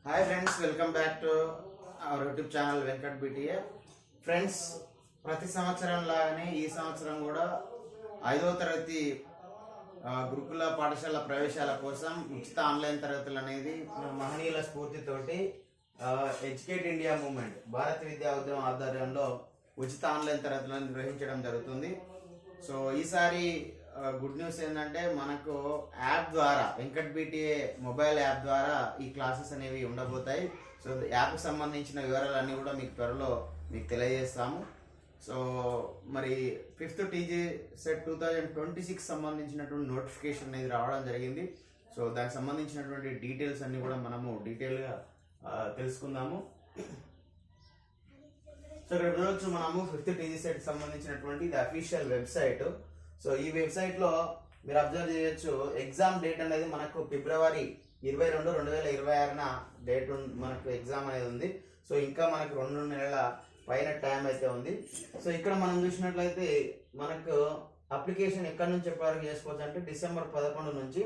Hi friends, welcome back to our YouTube channel Venkat BTA. Friends, ప్రతి సంవత్సరం లాగానే ఈ సంవత్సరం కూడా 5వ తరగతి గురుకుల పాఠశాల ప్రవేశాల కోసం ఉచిత ఆన్లైన్ తరగతులు అనేది మహనీయుల స్ఫూర్తితోటి ఎడ్యుకేట్ ఇండియా మూవ్మెంట్ భారత విద్యా ఉద్యమం ఆధ్వర్యంలో ఉచిత ఆన్లైన్ తరగతులను నిర్వహించడం జరుగుతుంది. సో ఈసారి గుడ్ న్యూస్ ఏంటంటే మనకు యాప్ ద్వారా వెంకట్ బీటీఏ మొబైల్ యాప్ ద్వారా ఈ క్లాసెస్ అనేవి ఉండబోతాయి. సో యాప్కి సంబంధించిన వివరాలన్నీ కూడా మీకు త్వరలో మీకు తెలియజేస్తాము. సో మరి 5th టీజీ సెట్ 2026 సంబంధించినటువంటి నోటిఫికేషన్ అనేది రావడం జరిగింది. సో దానికి సంబంధించినటువంటి డీటెయిల్స్ అన్నీ కూడా మనము డీటెయిల్గా తెలుసుకుందాము. సో ఇక్కడ చూడవచ్చు మనము 5th టీజీ సెట్ సంబంధించినటువంటి ఇది అఫీషియల్ వెబ్సైట్. సో ఈ వెబ్సైట్లో మీరు అబ్జర్వ్ చేయొచ్చు, ఎగ్జామ్ డేట్ అనేది మనకు ఫిబ్రవరి 22, 2026 డేట్ మనకు ఎగ్జామ్ అనేది ఉంది. సో ఇంకా మనకు 2 నెలల పైన టైం అయితే ఉంది. సో ఇక్కడ మనం చూసినట్లయితే మనకు అప్లికేషన్ ఎక్కడి నుంచి ఎప్పటి వరకు చేసుకోవచ్చు అంటే డిసెంబర్ 11 నుంచి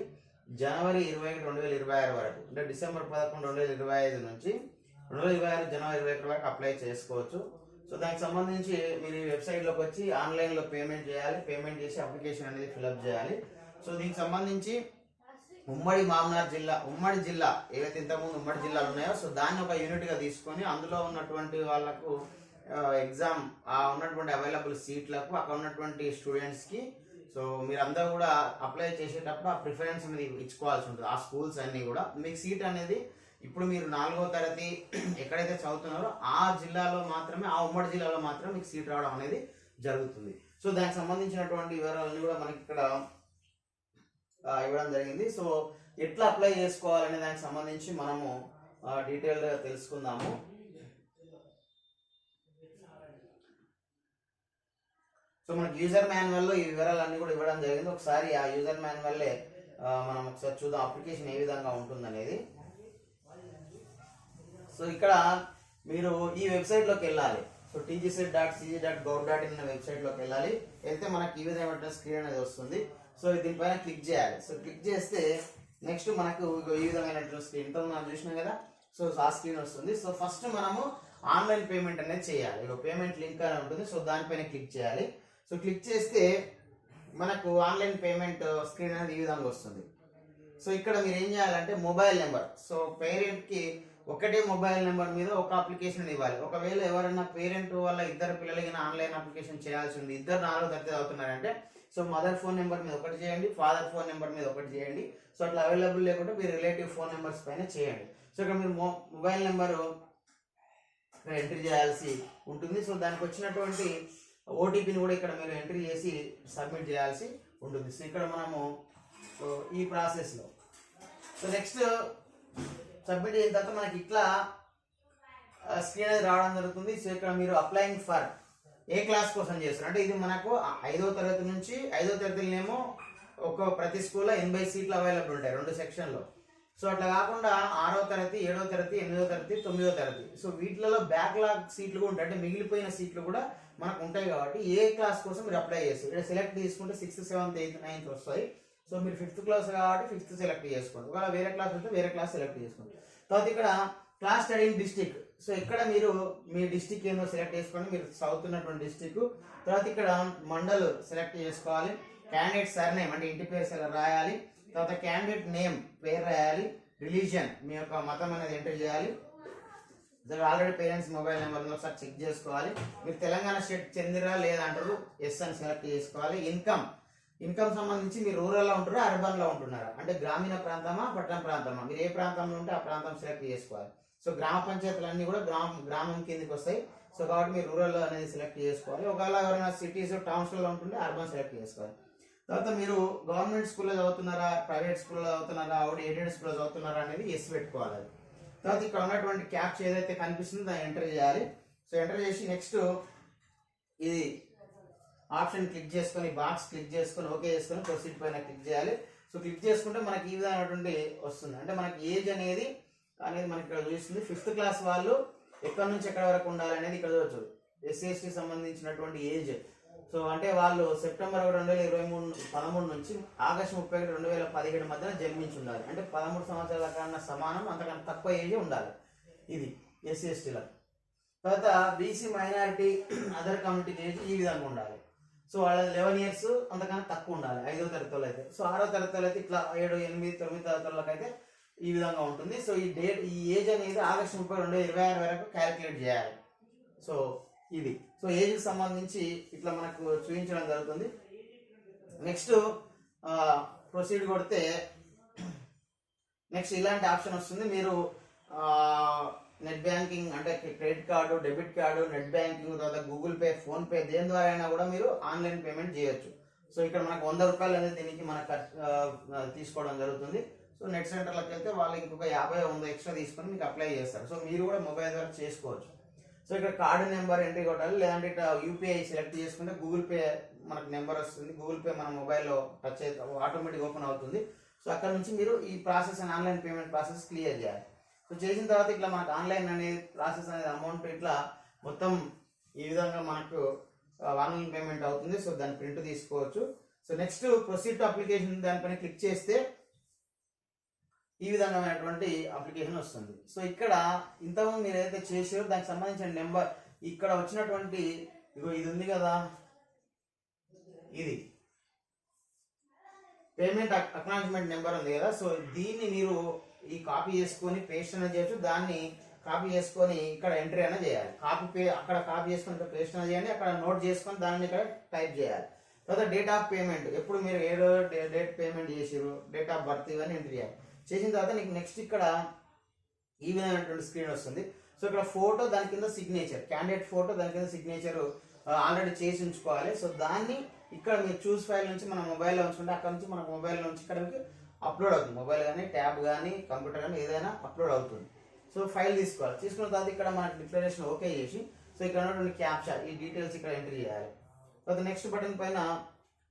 జనవరి 21, 2026 వరకు, అంటే డిసెంబర్ 11, 2025 నుంచి 2026 జనవరి 21 వరకు అప్లై చేసుకోవచ్చు. సో దానికి సంబంధించి మీరు ఈ వెబ్సైట్లోకి వచ్చి ఆన్లైన్లో పేమెంట్ చేయాలి. పేమెంట్ చేసి అప్లికేషన్ అనేది ఫిల్అప్ చేయాలి. సో దీనికి సంబంధించి ఉమ్మడి జిల్లా ఏవైతే ఇంతకుముందు ఉమ్మడి జిల్లాలు ఉన్నాయో సో దాన్ని ఒక యూనిట్గా తీసుకొని అందులో ఉన్నటువంటి వాళ్ళకు ఎగ్జామ్ ఉన్నటువంటి అవైలబుల్ సీట్లకు అక్కడ ఉన్నటువంటి స్టూడెంట్స్కి సో మీరందరూ కూడా అప్లై చేసేటప్పుడు ఆ ప్రిఫరెన్స్ అనేది ఇచ్చుకోవాల్సి ఉంటుంది. ఆ స్కూల్స్ అన్నీ కూడా మీకు సీట్ అనేది ఇప్పుడు మీరు 4వ తరగతి ఎక్కడైతే చదువుతున్నారో ఆ జిల్లాలో మాత్రమే, ఆ ఉమ్మడి జిల్లాలో మాత్రమే మీకు సీట్ రావడం అనేది జరుగుతుంది. సో దానికి సంబంధించినటువంటి వివరాలన్నీ కూడా మనకి ఇక్కడ ఇవ్వడం జరిగింది. సో ఎట్లా అప్లై చేసుకోవాలనే దానికి సంబంధించి మనము డీటెయిల్గా తెలుసుకుందాము. సో మనకి యూజర్ మాన్యువల్లో ఈ వివరాలన్నీ కూడా ఇవ్వడం జరిగింది. ఒకసారి ఆ యూజర్ మాన్యువల్లే మనం ఒకసారి చూద్దాం అప్లికేషన్ ఏ విధంగా ఉంటుందనేది. సో ఇక్కడ మీరు ఈ వెబ్సైట్లోకి వెళ్ళాలి. సో tgset.cg.gov.in అనే వెబ్సైట్లోకి వెళ్ళాలి. వెళ్తే మనకి ఈ విధమైన స్క్రీన్ అనేది వస్తుంది. సో దీనిపైన క్లిక్ చేయాలి. సో క్లిక్ చేస్తే నెక్స్ట్ మనకు ఈ విధమైన స్క్రీన్ ఇంత మనం చూసినాం కదా. సో ఆ స్క్రీన్ వస్తుంది. సో ఫస్ట్ మనము ఆన్లైన్ పేమెంట్ అనేది చేయాలి. ఇక పేమెంట్ లింక్ అని ఉంటుంది. సో దానిపైన క్లిక్ చేయాలి. సో క్లిక్ చేస్తే మనకు ఆన్లైన్ పేమెంట్ స్క్రీన్ అనేది ఈ విధంగా వస్తుంది. సో ఇక్కడ మీరు ఏం చేయాలంటే మొబైల్ నెంబర్, సో పేరెంట్కి ఒకటే మొబైల్ నెంబర్ మీద ఒక అప్లికేషన్ ఇవ్వాలి. ఒకవేళ ఎవరైనా పేరెంట్ వాళ్ళ ఇద్దరు పిల్లలకి ఆన్లైన్ అప్లికేషన్ చేయాల్సి ఉంది, ఇద్దరు 4వ తరగతి అవుతున్నారంటే సో మదర్ ఫోన్ నెంబర్ మీద ఒకటి చేయండి, ఫాదర్ ఫోన్ నెంబర్ మీద ఒకటి చేయండి. సో అట్లా అవైలబుల్ లేకుంటే మీరు రిలేటివ్ ఫోన్ నెంబర్స్ పైన చేయండి. సో ఇక్కడ మీరు మొబైల్ నెంబరు ఎంట్రీ చేయాల్సి ఉంటుంది. సో దానికి వచ్చినటువంటి ఓటీపీని కూడా ఇక్కడ మీరు ఎంట్రీ చేసి సబ్మిట్ చేయాల్సి ఉంటుంది. సో ఇక్కడ మనము సో ఈ ప్రాసెస్లో సో నెక్స్ట్ సబ్మిట్ చేసిన తర్వాత మనకి ఇట్లా స్క్రీన్ అనేది రావడం జరుగుతుంది. సో ఇక్కడ మీరు అప్లయింగ్ ఫర్ ఏ క్లాస్ కోసం చేస్తారు అంటే ఇది మనకు 5వ తరగతి నుంచి 5వ తరగతిలోనేమో ప్రతి స్కూల్లో 80 సీట్లు అవైలబుల్ ఉంటాయి 2 సెక్షన్లో. సో అట్లా కాకుండా 6వ తరగతి, 7వ తరగతి, 8వ తరగతి, 9వ తరగతి సో వీటిలలో బ్యాక్లాగ్ సీట్లు కూడా ఉంటాయి, అంటే మిగిలిపోయిన సీట్లు కూడా మనకు ఉంటాయి. కాబట్టి ఏ క్లాస్ కోసం మీరు అప్లై చేస్తారు ఇక్కడ సెలెక్ట్ తీసుకుంటే 6th, 7th, 8th, 9th వస్తాయి. సో మీరు 5th క్లాస్ కాబట్టి 5th సెలెక్ట్ చేసుకోండి. ఒకవేళ వేరే క్లాస్ అయితే వేరే క్లాస్ సెలెక్ట్ చేసుకోండి. తర్వాత ఇక్కడ క్లాస్ స్టడీయింగ్ డిస్ట్రిక్ట్, సో ఇక్కడ మీరు మీ డిస్ట్రిక్ట్ ఏందో సెలెక్ట్ చేసుకోండి, మీరు చదువుతున్నటువంటి డిస్ట్రిక్ట్. తర్వాత ఇక్కడ మండల్ సెలెక్ట్ చేసుకోవాలి. క్యాండిడేట్ సర్నేమ్ అంటే ఇంటి పేరు రాయాలి. తర్వాత క్యాండిడేట్ నేమ్ పేరు రాయాలి. రిలీజియన్ మీ యొక్క మతం అనేది ఎంటర్ చేయాలి. ఆల్రెడీ పేరెంట్స్ మొబైల్ నెంబర్ ఒకసారి చెక్ చేసుకోవాలి. మీరు తెలంగాణ స్టేట్ చెందిరా లేదా అంటారు, ఎస్ అని సెలెక్ట్ చేసుకోవాలి. ఇన్కమ్ సంబంధించి మీరు రూరల్లో ఉంటున్నారా, అర్బన్లో ఉంటున్నారా, అంటే గ్రామీణ ప్రాంతమా, పట్టణ ప్రాంతమా, మీరు ఏ ప్రాంతంలో ఉంటే ఆ ప్రాంతం సెలెక్ట్ చేసుకోవాలి. సో గ్రామ పంచాయతీలు అన్నీ కూడా గ్రామం కిందకి వస్తాయి. సో కాబట్టి మీరు రూరల్ అనేది సెలెక్ట్ చేసుకోవాలి. ఒకవేళ ఎవరైనా సిటీస్, టౌన్స్లో ఉంటుంటే అర్బన్ సెలెక్ట్ చేసుకోవాలి. తర్వాత మీరు గవర్నమెంట్ స్కూల్లో చదువుతున్నారా, ప్రైవేట్ స్కూల్లో చదువుతున్నారా, ఎయిడెడ్ స్కూల్లో చదువుతున్నారా అనేది ఎస్ పెట్టుకోవాలి. తర్వాత ఇక్కడ ఉన్నటువంటి క్యాప్చ్ ఏదైతే కనిపిస్తుందో దాన్ని ఎంటర్ చేయాలి. సో ఎంటర్ చేసి నెక్స్ట్ ఇది ఆప్షన్ క్లిక్ చేసుకొని, బాక్స్ క్లిక్ చేసుకొని, ఓకే చేసుకొని ప్రొసీడ్ పైన క్లిక్ చేయాలి. సో క్లిక్ చేసుకుంటే మనకి ఈ విధమైనటువంటి వస్తుంది, అంటే మనకి ఏజ్ అనేది మనకి ఇక్కడ చూస్తుంది. 5th క్లాస్ వాళ్ళు ఎక్కడి నుంచి ఎక్కడి వరకు ఉండాలి అనేది ఇక్కడ చూడవచ్చు. SC/ST సంబంధించినటువంటి ఏజ్ సో అంటే వాళ్ళు సెప్టెంబర్ 2013 నుంచి ఆగస్టు 31 2017 మధ్యన జన్మించి ఉండాలి. అంటే 13 సంవత్సరాల కన్నా సమానం, అంతకన్నా తక్కువ ఏజ్ ఉండాలి. ఇది ఎస్సీ ఎస్టీలకు. తర్వాత BC minority other community age ఈ విధంగా ఉండాలి. సో వాళ్ళ 11 ఇయర్స్ అంతకన్నా తక్కువ ఉండాలి 5వ తరగతిలో అయితే. సో 6వ తరగతిలో అయితే ఇట్లా 7, 8, 9 తరగతులకు అయితే ఈ విధంగా ఉంటుంది. సో ఈ ఏజ్ అనేది ఆగస్టు 31, 2026 వరకు క్యాలిక్యులేట్ చేయాలి. సో ఇది సో ఏజ్కి సంబంధించి ఇట్లా మనకు చూపించడం జరుగుతుంది. నెక్స్ట్ ప్రొసీడ్ కొడితే నెక్స్ట్ ఇలాంటి ఆప్షన్ వస్తుంది. మీరు నెట్ బ్యాంకింగ్ అంటే credit card, debit card, net banking, తర్వాత గూగుల్ పే, ఫోన్ పే, దేని ద్వారా అయినా కూడా మీరు ఆన్లైన్ పేమెంట్ చేయొచ్చు. సో ఇక్కడ మనకు 100 రూపాయలు అనేది దీనికి మనకు తీసుకోవడం జరుగుతుంది. సో నెట్ సెంటర్లకు వెళ్తే వాళ్ళు ఇంకొక 50-100 ఎక్స్ట్రా తీసుకొని మీకు అప్లై చేస్తారు. సో మీరు కూడా మొబైల్ ద్వారా చేసుకోవచ్చు. సో ఇక్కడ కార్డు నెంబర్ ఎంట్రీ కొట్టాలి, లేదంటే ఇట్లా యూపీఐ సెలెక్ట్ చేసుకుంటే గూగుల్ పే మనకు నెంబర్ వస్తుంది. గూగుల్ పే మన మొబైల్లో టచ్ అయితే ఆటోమేటిక్ ఓపెన్ అవుతుంది. సో అక్కడ నుంచి మీరు ఈ process online payment process clear చేయాలి. సో చేసిన తర్వాత ఇట్లా మనకు ఆన్లైన్ అనేది ప్రాసెస్ అనేది అమౌంట్ ఇట్లా మొత్తం ఈ విధంగా మనకు ఆన్లైన్ పేమెంట్ అవుతుంది. సో దాని ప్రింట్ తీసుకోవచ్చు. So next proceed to application దానిపైన క్లిక్ చేస్తే ఈ విధమైనటువంటి అప్లికేషన్ వస్తుంది. సో ఇక్కడ ఇంతకుముందు మీరు ఏదైతే చేసారో దానికి సంబంధించిన నెంబర్ ఇక్కడ వచ్చినటువంటి ఇది ఉంది కదా, ఇది పేమెంట్ అక్నాలజ్మెంట్ నెంబర్ ఉంది కదా. సో దీన్ని మీరు ఈ కాపీ చేసుకొని పేస్ట్ అనేది చేయొచ్చు. దాన్ని కాపీ చేసుకొని ఇక్కడ ఎంట్రీ అనేది చేయాలి. అక్కడ కాపీ చేసుకొని ఇక్కడ పేస్ట్ అనేది చేయండి, అక్కడ నోట్ చేసుకొని దాన్ని ఇక్కడ టైప్ చేయాలి. తర్వాత డేట్ ఆఫ్ పేమెంట్, ఎప్పుడు మీరు ఏ డేట్ పేమెంట్ చేసారు, డేట్ ఆఫ్ బర్త్, ఇవన్నీ ఎంట్రీ చేయాలి. చేసిన తర్వాత నీకు నెక్స్ట్ ఇక్కడ ఈ విధమైనటువంటి స్క్రీన్ వస్తుంది. సో ఇక్కడ ఫోటో, దాని కింద సిగ్నేచర్, క్యాండిడేట్ ఫోటో, దాని కింద సిగ్నేచర్ ఆల్రెడీ చేసి ఉంచుకోవాలి. సో దాన్ని ఇక్కడ మీరు చూస్ ఫైల్ నుంచి మన మొబైల్లో ఉంచుకుంటే అక్కడ నుంచి మన మొబైల్లో నుంచి ఇక్కడికి అప్లోడ్ అవుతుంది. మొబైల్ కానీ, ట్యాబ్ కానీ, కంప్యూటర్ కానీ ఏదైనా అప్లోడ్ అవుతుంది. సో ఫైల్ తీసుకోవాలి. తీసుకున్న తర్వాత ఇక్కడ మన డిక్లరేషన్ ఓకే చేసి సో ఇక్కడ ఉన్నటువంటి క్యాప్చర్, ఈ డీటెయిల్స్ ఇక్కడ ఎంట్రీ చేయాలి. తర్వాత నెక్స్ట్ బటన్ పైన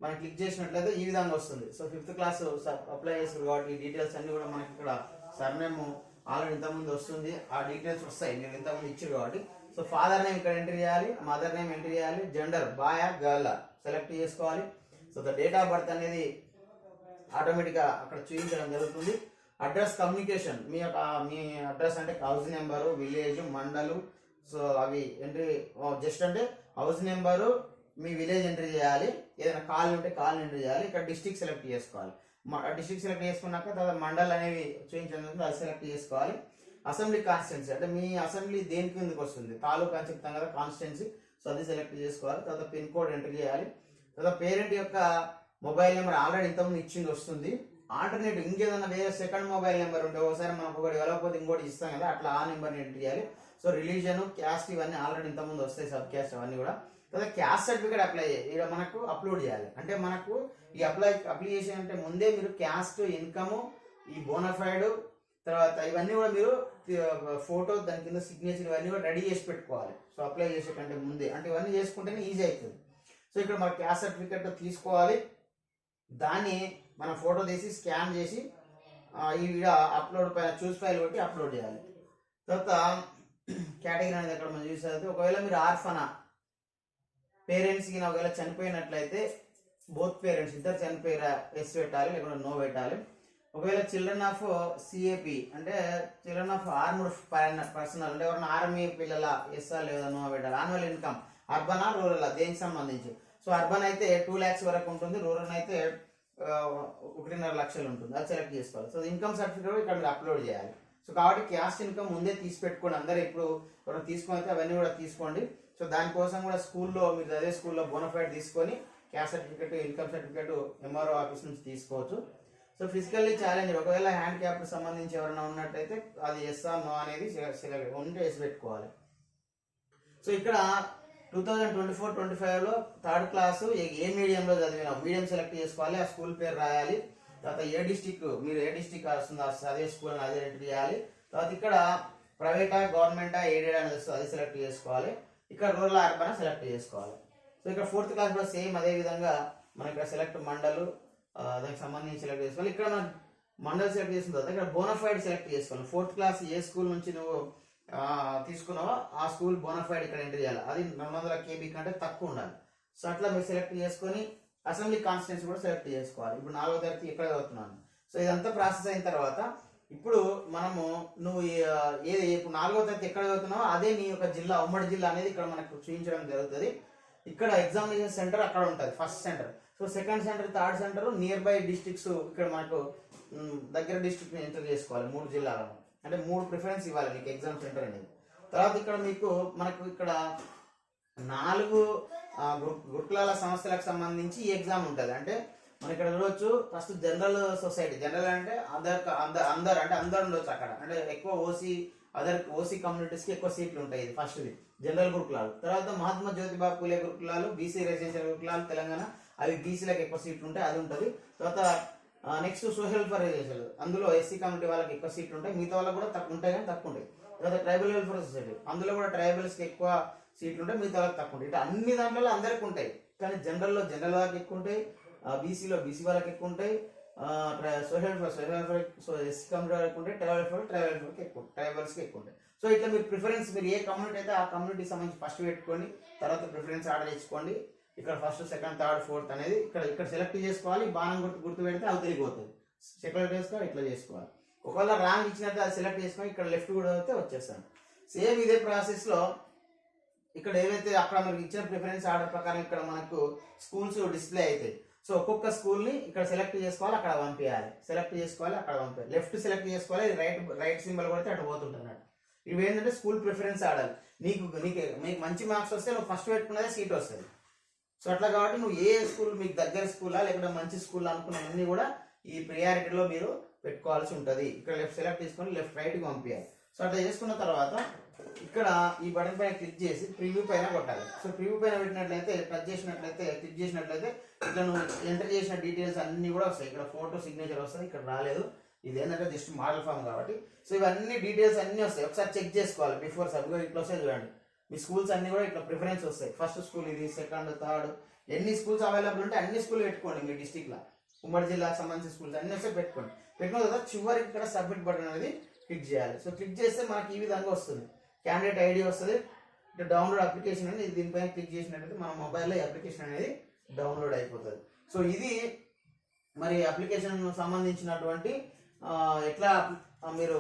మనం క్లిక్ చేసినట్లయితే ఈ విధంగా వస్తుంది. సో 5th క్లాస్ అప్లై చేస్తారు కాబట్టి ఈ డీటెయిల్స్ అన్ని కూడా మనకి ఇక్కడ సర్నేమ్ ఆల్రెడీ ఇంతకుముందు వస్తుంది, ఆ డీటెయిల్స్ వస్తాయి మీరు ఇంతకుముందు ఇచ్చారు కాబట్టి. సో ఫాదర్ నేమ్ ఇక్కడ ఎంట్రీ చేయాలి, మదర్ నేమ్ ఎంట్రీ చేయాలి, జెండర్ బాయ్ గర్ల్ సెలెక్ట్ చేసుకోవాలి. So the date of birth అనేది ఆటోమేటిక్గా అక్కడ చూపించడం జరుగుతుంది. అడ్రస్ కమ్యూనికేషన్, మీ అడ్రస్ అంటే హౌస్ నెంబరు, విలేజ్, మండలు, సో అవి ఎంట్రీ జస్ట్ అంటే హౌస్ నెంబరు, మీ విలేజ్ ఎంట్రీ చేయాలి. ఏదైనా కాలనీ ఉంటే కాలనీ ఎంట్రీ చేయాలి. ఇక్కడ డిస్ట్రిక్ట్ సెలెక్ట్ చేసుకోవాలి. డిస్ట్రిక్ట్ సెలెక్ట్ చేసుకున్నాక తర్వాత మండల్ అనేవి చూపించడం అది సెలెక్ట్ చేసుకోవాలి. అసెంబ్లీ కాన్స్టిట్యున్సీ అంటే మీ అసెంబ్లీ దేని కిందకి వస్తుంది, తాలూకా అని చెప్తాం కదా కాన్స్టిట్యున్సీ, సో అది సెలెక్ట్ చేసుకోవాలి. తర్వాత పిన్ కోడ్ ఎంట్రీ చేయాలి. తర్వాత పేరెంట్ యొక్క మొబైల్ నెంబర్ ఆల్రెడీ ఇంతకుముందు ఇచ్చింది వస్తుంది. ఆల్టర్నేటివ్ ఇంకేదన్నా వేరే సెకండ్ మొబైల్ నెంబర్ ఉంటే ఒకసారి మనకు ఒకటి వెళ్ళకపోతే ఇంకోటి ఇస్తాం కదా, అట్లా ఆ నెంబర్ని ఎంట్రీ చేయాలి. సో రిలీజన్, క్యాస్ట్ ఇవన్నీ ఆల్రెడీ ఇంతకుముందు వస్తాయి, సబ్ క్యాస్ట్ అవన్నీ కూడా. తర్వాత క్యాస్ట్ సర్టిఫికేట్ అప్లై ఇక్కడ మనకు అప్లోడ్ చేయాలి. అంటే మనకు ఈ అప్లికేషన్ అంటే ముందే మీరు క్యాస్ట్, ఇన్కమ్, ఈ బోనఫైడ్, తర్వాత ఇవన్నీ కూడా మీరు ఫోటో, దాని కింద సిగ్నేచర్ ఇవన్నీ కూడా రెడీ చేసి పెట్టుకోవాలి. సో అప్లై చేసే కంటే ముందే, అంటే ఇవన్నీ చేసుకుంటేనే ఈజీ అవుతుంది. సో ఇక్కడ మన క్యాస్ట్ సర్టిఫికేట్ తీసుకోవాలి, దాన్ని మనం ఫోటో తీసి స్కాన్ చేసి ఈ అప్లోడ్ పైన చూస్ ఫైల్ కొట్టి అప్లోడ్ చేయాలి. తర్వాత కేటగిరీ అనేది అక్కడ మనం చూసేది, ఒకవేళ మీరు ఆర్ఫనా పేరెంట్స్కి ఒకవేళ చనిపోయినట్లయితే బోత్ పేరెంట్స్ ఇద్దరు చనిపోయారా ఎస్ పెట్టాలి, లేకుంటే నో పెట్టాలి. ఒకవేళ చిల్డ్రన్ ఆఫ్ సిఏపి అంటే చిల్డ్రన్ ఆఫ్ ఆర్మ్డ్ పర్సనల్ అంటే ఎవరైనా ఆర్మీ పిల్లల ఎస్ఆ లేదా నో పెట్టాలి. యాన్యువల్ ఇన్కమ్ అర్బనా రూరల్ దేనికి సంబంధించి. సో అర్బన్ అయితే 2 lakhs వరకు ఉంటుంది, రూరల్ అయితే 1.5 లక్షలు ఉంటుంది, అది సెలెక్ట్ చేసుకోవాలి. సో ఇన్కమ్ సర్టిఫికేట్ ఇక్కడ మీరు అప్లోడ్ చేయాలి. సో కాబట్టి క్యాస్ట్ ఇన్కమ్ ముందే తీసి పెట్టుకోండి. అందరూ ఇప్పుడు ఎవరైనా తీసుకొని అయితే అవన్నీ కూడా తీసుకోండి. సో దానికోసం కూడా స్కూల్లో మీరు చదివే స్కూల్లో బోనఫైడ్ తీసుకొని caste certificate, income certificate MRO office నుంచి తీసుకోవచ్చు. సో ఫిజికల్లీ ఛాలెంజ్ ఒకవేళ హ్యాండ్ క్యాప్ సంబంధించి ఎవరైనా ఉన్నట్టయితే అది ఎస్ ఆర్ నో అనేది సెలెక్ట్ ఉంటే వేసి పెట్టుకోవాలి. సో ఇక్కడ 2024-25లో 3rd క్లాస్ ఏ మీడియంలో చదివినా మీడియం సెలెక్ట్ చేసుకోవాలి, ఆ స్కూల్ పేరు రాయాలి. తర్వాత ఏ డిస్టిక్ మీరు ఏ డిస్టిక్ వస్తుందో అదే స్కూల్ అదే ఎంట్రీ చేయాలి. తర్వాత ఇక్కడ ప్రైవేటా గవర్నమెంటా ఎయిడెడ్ అనేది వస్తుంది, అది సెలెక్ట్ చేసుకోవాలి. ఇక్కడ రూరల్ అర్బన్ సెలెక్ట్ చేసుకోవాలి. సో ఇక్కడ 4th క్లాస్ కూడా సేమ్ అదే విధంగా మనం ఇక్కడ సెలెక్ట్ మండలు దానికి సంబంధించి సెలెక్ట్ చేసుకోవాలి. ఇక్కడ మనం మండల్ సెలెక్ట్ చేసిన తర్వాత ఇక్కడ బోనఫైడ్ సెలెక్ట్ చేసుకోవాలి. 4th క్లాస్ ఏ స్కూల్ నుంచి నువ్వు తీసుకున్నావో ఆ స్కూల్ బోనఫైడ్ ఇక్కడ ఎంటర్ చేయాలి. అది 400 KB కంటే తక్కువ ఉండాలి. సో అట్లా మీరు సెలెక్ట్ చేసుకొని అసెంబ్లీ కాన్స్టిట్యున్సీ కూడా సెలెక్ట్ చేసుకోవాలి. ఇప్పుడు 4వ తరగతి ఎక్కడ చదువుతున్నాను. సో ఇదంతా ప్రాసెస్ అయిన తర్వాత ఇప్పుడు మనము నువ్వు ఏది ఇప్పుడు 4వ తరగతి ఎక్కడ చదువుతున్నావో అదే నీ యొక్క జిల్లా, ఉమ్మడి జిల్లా అనేది ఇక్కడ మనకు చూపించడం జరుగుతుంది. ఇక్కడ ఎగ్జామినేషన్ సెంటర్ అక్కడ ఉంటుంది, first centre. So second centre, third centre near by districts ఇక్కడ మనకు దగ్గర డిస్ట్రిక్ట్ ఎంటర్ చేసుకోవాలి. 3 జిల్లాలను అంటే 3 ప్రిఫరెన్స్ ఇవ్వాలి మీకు ఎగ్జామ్ సెంటర్ అనేది. తర్వాత ఇక్కడ మనకు ఇక్కడ 4 గురుకులాల సంస్థలకు సంబంధించి ఈ ఎగ్జామ్ ఉంటుంది. అంటే మనం ఇక్కడ చూడవచ్చు, ఫస్ట్ జనరల్ సొసైటీ, జనరల్ అంటే అందరు ఉండొచ్చు అక్కడ, అంటే ఎక్కువ ఓసీ కమ్యూనిటీస్కి ఎక్కువ సీట్లు ఉంటాయి. ఇది ఫస్ట్ది జనరల్ గురుకులాలు. తర్వాత మహాత్మా జ్యోతిబా పూలే గురుకులాలు, బీసీ రెసిడెన్షియల్ గురుకులాలు తెలంగాణ, అవి బీసీలకు ఎక్కువ సీట్లు ఉంటాయి, అది ఉంటుంది. తర్వాత నెక్స్ట్ సోషల్ వెల్ఫేర్ రెసిడెన్షియల్, అందులో ఎస్సీ కమ్యూనిటీ వాళ్ళకి ఎక్కువ సీట్లు ఉంటాయి, మిగతా వాళ్ళకి కూడా తక్కువ ఉంటాయి కానీ తక్కువ ఉంటాయి. తర్వాత ట్రైబల్ వెల్ఫేర్ సొసైటీ, అందులో కూడా ట్రైబల్స్కి ఎక్కువ సీట్లు ఉంటాయి, మిగతా వాళ్ళకి తక్కువ ఉంటాయి. ఇట్లా అన్ని దాంట్లో అందరికి ఉంటాయి, కానీ జనరల్ వాళ్ళకి ఎక్కువ ఉంటాయి, బీసీలో బీసీ వాళ్ళకి ఎక్కువ ఉంటాయి, సోషల్ వెల్ఫేర్ ఎస్సీ కమ్యూనిటీ వాళ్ళకి ఉంటాయి, ట్రైబల్స్కి ఎక్కువ ఉంటాయి. సో ఇట్లా మీరు ప్రిఫరెన్స్, మీరు ఏ కమ్యూనిటీ అయితే ఆ కమ్యూనిటీకి సంబంధించి ఫస్ట్ పెట్టుకొని తర్వాత ప్రిఫరెన్స్ ఆర్డర్ ఇచ్చుకోండి. ఇక్కడ ఫస్ట్, సెకండ్, థర్డ్, ఫోర్త్ అనేది ఇక్కడ సెలెక్ట్ చేసుకోవాలి. బాణం గుర్తు పెడితే అవి తిరిగిపోతుంది. సెలెక్ట్ చేసుకోవాలి, ఇట్లా చేసుకోవాలి. ఒకవేళ రాంగ్ ఇచ్చినట్టు అది సెలెక్ట్ చేసుకొని ఇక్కడ లెఫ్ట్ కూడా అయితే వచ్చేస్తాను. సేమ్ ఇదే ప్రాసెస్లో ఇక్కడ ఏవైతే అక్కడ మనకి ఇచ్చిన ప్రిఫరెన్స్ ఆర్డర్ ప్రకారం ఇక్కడ మనకు స్కూల్స్ డిస్ప్లే అవుతాయి. సో ఒక్కొక్క స్కూల్ని ఇక్కడ సెలెక్ట్ చేసుకోవాలి, అక్కడ పంపించాలి, సెలెక్ట్ చేసుకోవాలి, అక్కడ పంపించాలి. లెఫ్ట్ సెలెక్ట్ చేసుకోవాలి, రైట్ సింబల్ కొడితే అటు పోతుంటున్నాడు. ఇవి ఏంటంటే స్కూల్ ప్రిఫరెన్స్ ఆర్డర్. మీకు మంచి మార్క్స్ వస్తే నువ్వు ఫస్ట్ పెట్టుకున్నదే సీట్ వస్తుంది. సో అట్లా కాబట్టి నువ్వు ఏ స్కూల్, మీకు దగ్గర స్కూలా లేకపోతే మంచి స్కూల్ అనుకున్నవన్నీ కూడా ఈ ప్రియారిటీలో మీరు పెట్టుకోవాల్సి ఉంటుంది. ఇక్కడ లెఫ్ట్ సెలెక్ట్ చేసుకొని లెఫ్ట్ రైట్కి పంపించాలి. సో అట్లా చేసుకున్న తర్వాత ఇక్కడ ఈ బటన్ పైన క్లిక్ చేసి ప్రివ్యూ పైన కొట్టాలి. సో ప్రివ్యూ పైన పెట్టినట్లయితే, క్లిక్ చేసినట్లయితే ఇట్లా నువ్వు ఎంటర్ చేసిన డీటెయిల్స్ అన్నీ కూడా వస్తాయి. ఇక్కడ ఫోటో, సిగ్నేచర్ వస్తుంది, ఇక్కడ రాలేదు. ఇది ఏంటంటే జస్ట్ మోడల్ ఫామ్ కాబట్టి. సో ఇవన్నీ డీటెయిల్స్ అన్నీ వస్తాయి, ఒకసారి చెక్ చేసుకోవాలి బిఫోర్ సబ్మిట్. ఇట్లా వస్తాయి చూడండి, మీ స్కూల్స్ అన్ని కూడా ఇట్లా ప్రిఫరెన్స్ వస్తాయి. ఫస్ట్ స్కూల్ ఇది, సెకండ్, థర్డ్, ఎన్ని స్కూల్స్ అవైలబుల్ ఉంటే అన్ని స్కూల్ పెట్టుకోండి. మీ డిస్టిక్లో ఉమ్మడి జిల్లాకు సంబంధించిన స్కూల్స్ అన్ని వస్తే పెట్టుకోండి. పెట్టుకున్న తర్వాత చివరికి ఇక్కడ సబ్మిట్ బటన్ అనేది క్లిక్ చేయాలి. సో క్లిక్ చేస్తే మనకి ఈ విధంగా వస్తుంది, క్యాండిడేట్ ఐడి వస్తుంది, ఇటు డౌన్లోడ్ అప్లికేషన్ అనేది. దీనిపైన క్లిక్ చేసినట్లయితే మన మొబైల్లో అప్లికేషన్ అనేది డౌన్లోడ్ అయిపోతుంది. సో ఇది మరి అప్లికేషన్ సంబంధించినటువంటి ఎట్లా మీరు